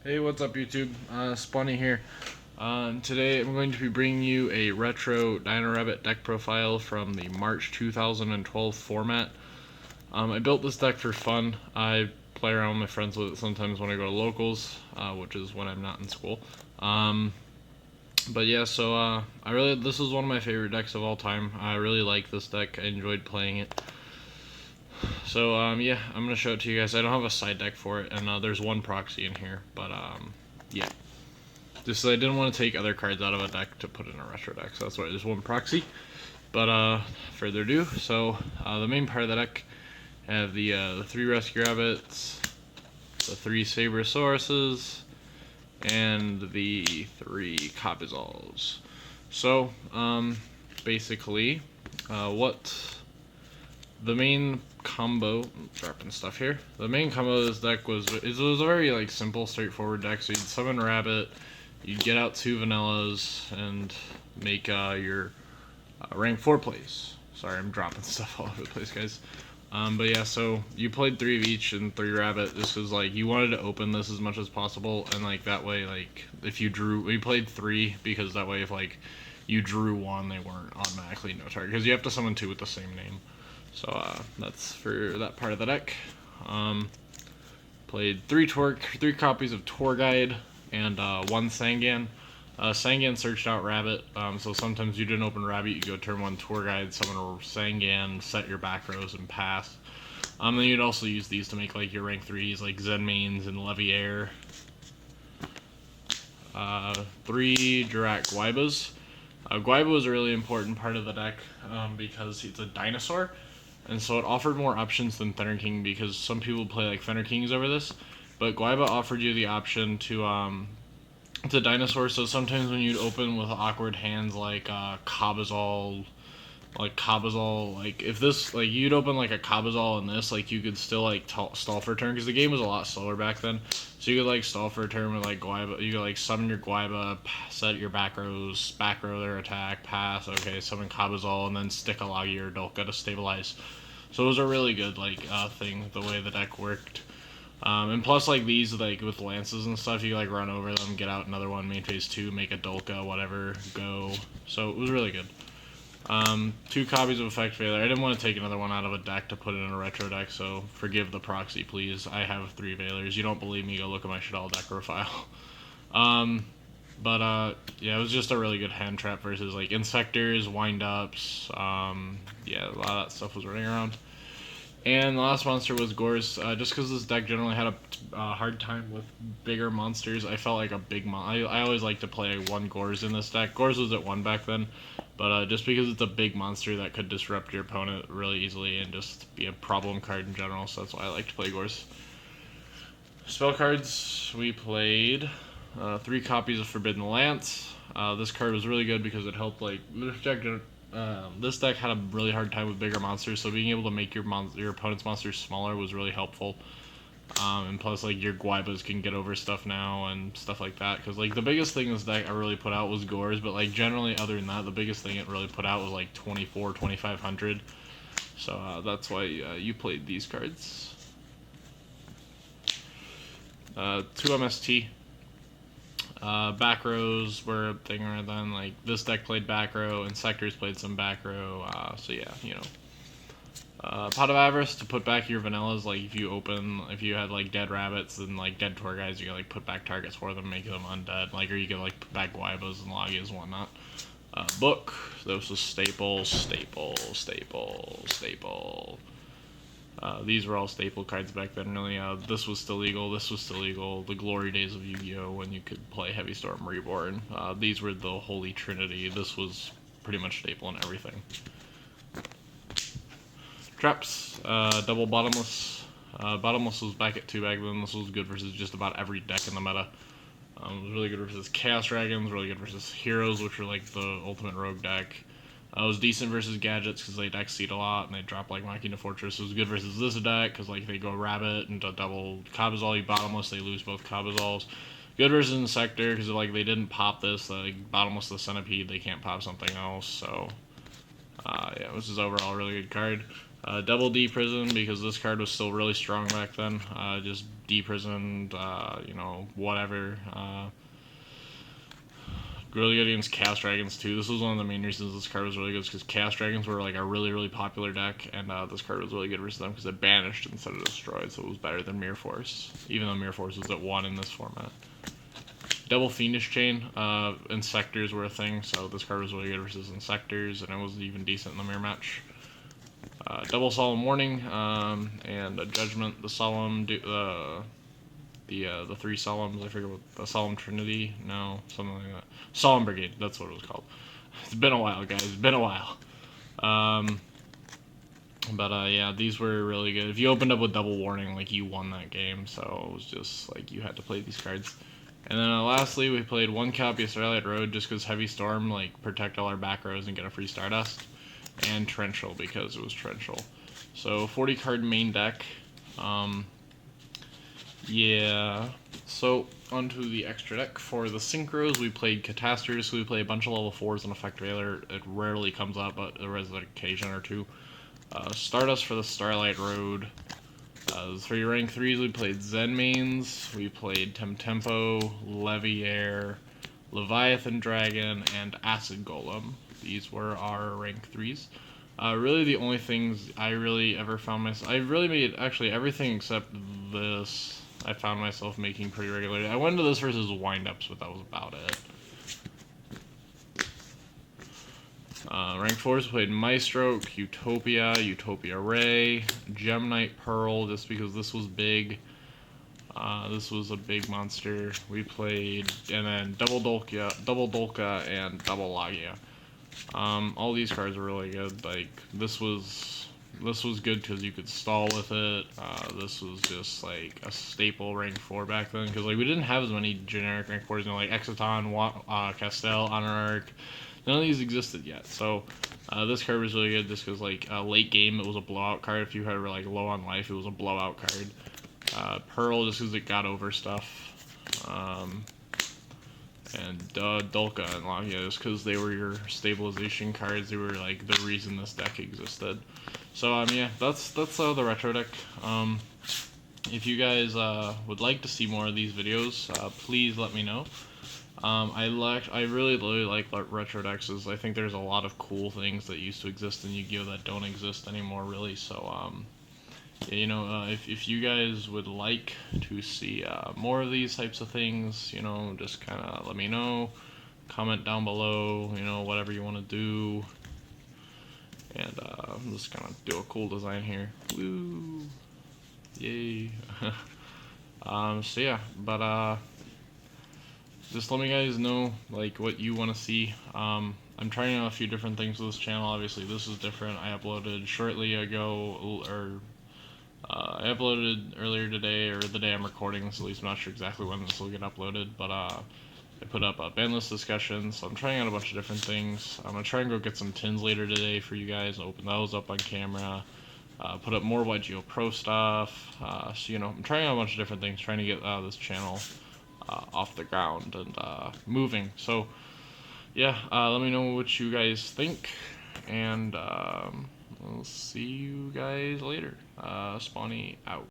Hey, what's up YouTube? Spawny here. Today I'm going to be bringing you a retro Dino Rabbit deck profile from the March 2012 format. I built this deck for fun. I play around with my friends with it sometimes when I go to locals, which is when I'm not in school. But yeah, so this is one of my favorite decks of all time. I really like this deck. I enjoyed playing it. So yeah, I'm gonna show it to you guys. I don't have a side deck for it, and there's one proxy in here, but yeah. Just so I didn't want to take other cards out of a deck to put in a retro deck, so that's why there's one proxy. But further ado, so the main part of the deck, I have the 3 Rescue Rabbits, the 3 Sabrosauruses, and the 3 Cobazals. So basically, what the main combo, dropping stuff here. The main combo of this deck was a very like simple, straightforward deck. So you'd summon Rabbit, you'd get out 2 Vanillas, and make your rank 4 plays. Sorry, I'm dropping stuff all over the place, guys. But yeah, so you played 3 of each and 3 Rabbit. This was like you wanted to open this as much as possible, and like that way, like if you drew, we played 3 because that way if like you drew 1, they weren't automatically no target because you have to summon 2 with the same name. So that's for that part of the deck. Played 3 copies of Tour Guide, and 1 Sangan. Sangan searched out Rabbit, so sometimes you didn't open Rabbit, you go turn 1 Tour Guide, summon a Sangan, set your back rows, and pass. Then you'd also use these to make like your rank 3s, like Zenmaines and Leviair. 3 Dirac Guaibas. Guaiba was a really important part of the deck because it's a dinosaur, and so it offered more options than Thunder King because some people play like Thunder Kings over this, but Guaiba offered you the option to it's a dinosaur, so sometimes when you'd open with awkward hands like Cabazal, like if this, like you'd open like a Cabazal in this, like you could still like stall for a turn because the game was a lot slower back then. So you could like stall for a turn with like Guaiba. You could like summon your Guaiba, set your back row their attack, pass. Okay, summon Cabazal, and then stick a Lagi or Dolka to stabilize. So it was a really good like thing the way the deck worked. And plus, like these, like with lances and stuff, you like run over them, get out another one, main phase 2, make a Dolka, whatever, go. So it was really good. 2 copies of Effect Failure. I didn't want to take another one out of a deck to put it in a retro deck, so forgive the proxy, please. I have 3 Veilers. You don't believe me, go look at my Shadal deck profile. Yeah, it was just a really good hand trap versus like Insectors, Wind-Ups. Yeah, a lot of that stuff was running around. And the last monster was Gores. Just because this deck generally had a hard time with bigger monsters, I felt like a big I always like to play 1 Gores in this deck. Gores was at 1 back then, but just because it's a big monster that could disrupt your opponent really easily and just be a problem card in general, so that's why I like to play Gores. Spell cards, we played 3 copies of Forbidden Lance. This card was really good because it helped like this deck had a really hard time with bigger monsters, so being able to make your opponent's monsters smaller was really helpful. And plus, like your Guaibas can get over stuff now and stuff like that. Because like the biggest thing this deck I really put out was Gores, but like generally other than that, the biggest thing it really put out was like 2,500. So that's why you played these cards. 2 MST. Back rows were a thing right then. Like this deck played back row, and Sectors played some back row. So yeah, you know. Pot of Avarice to put back your vanillas. Like if you had like dead rabbits and like dead tour guys, you could like put back targets for them, make them undead. Like or you could like put back Guaibas and Lagias and whatnot. Book. This was staple. These were all staple cards back then, really. This was still legal, this was still legal. The glory days of Yugioh when you could play Heavy Storm Reborn. These were the holy trinity. This was pretty much staple in everything. Traps, double Bottomless. Bottomless was back at 2 back then. This was good versus just about every deck in the meta. It was really good versus Chaos Dragons, really good versus Heroes, which were like the ultimate rogue deck. It was decent versus Gadgets because they deck seed a lot and they drop like Machina Fortress. It was good versus this deck because like they go Rabbit and double Cabazal, you Bottomless, they lose both Cabazals. Good versus Insector because like they didn't pop this, like Bottomless the Centipede, they can't pop something else. So yeah, this is overall a really good card. Double D prison because this card was still really strong back then. Just D prisoned, you know, whatever. Really good against Chaos Dragons too. This was one of the main reasons this card was really good, because Chaos Dragons were like a really popular deck, and this card was really good versus them because it banished instead of destroyed, so it was better than Mirror Force, even though Mirror Force was at 1 in this format. Double Fiendish Chain, Insectors were a thing, so this card was really good versus Insectors, and it was even decent in the mirror match. Double Solemn Warning, and a Judgment, the Solemn, the 3 Solemns, I forget what, the Solemn Trinity, no, something like that. Solemn Brigade, that's what it was called. It's been a while, guys, it's been a while. Yeah, these were really good. If you opened up with Double Warning, like, you won that game, so it was just, like, you had to play these cards. And then lastly, we played 1 copy of Starlight Road, just because Heavy Storm, like, protect all our back rows and get a free Stardust. And Torrential, because it was Torrential. So, 40 card main deck. Yeah. So, onto the extra deck. For the Synchros, we played Catasters, so we play a bunch of level 4s and Effect Railer. It rarely comes up, but there is an occasion or two. Stardust for the Starlight Road. The 3 rank 3s, we played Zen Mains, we played Tempo, Leviair, Leviathan Dragon, and Acid Golem. These were our rank 3s. Really the only things I really ever found myself... I really made, actually, everything except this, I found myself making pretty regularly. I went into this versus Wind-Ups, but that was about it. Rank 4s played Maestroke, Utopia Ray, Gem Knight Pearl, just because this was big. This was a big monster. We played, and then Double Dolka, and Double Lagia. All these cards were really good. Like, this was good because you could stall with it. This was just like a staple rank 4 back then, because like we didn't have as many generic rank 4s, you know, like Exciton, Castel, Honor. None of these existed yet, so this card was really good just because, like, late game it was a blowout card. If you were like low on life, it was a blowout card. Pearl just because it got over stuff, and Dolka and Lagia just because they were your stabilization cards. They were like the reason this deck existed. So yeah, that's the retro deck. If you guys would like to see more of these videos, please let me know. I really like retro decks. I think there's a lot of cool things that used to exist in Yu-Gi-Oh! That don't exist anymore, really. So, yeah, you know, if you guys would like to see more of these types of things, you know, just kind of let me know. Comment down below, you know, whatever you want to do. And I'm just gonna do a cool design here. Woo! Yay! So yeah, but just let me guys know, like, what you want to see. I'm trying out a few different things with this channel. Obviously, this is different. I uploaded shortly ago, or I uploaded earlier today, or the day I'm recording this. At least I'm not sure exactly when this will get uploaded, but I put up a ban list discussion. So I'm trying out a bunch of different things. I'm gonna try and go get some tins later today for you guys. Open those up on camera. Put up more Yugioh Pro stuff. So, you know, I'm trying out a bunch of different things, trying to get this channel off the ground and moving. So yeah, let me know what you guys think, and we'll see you guys later. Spawny out.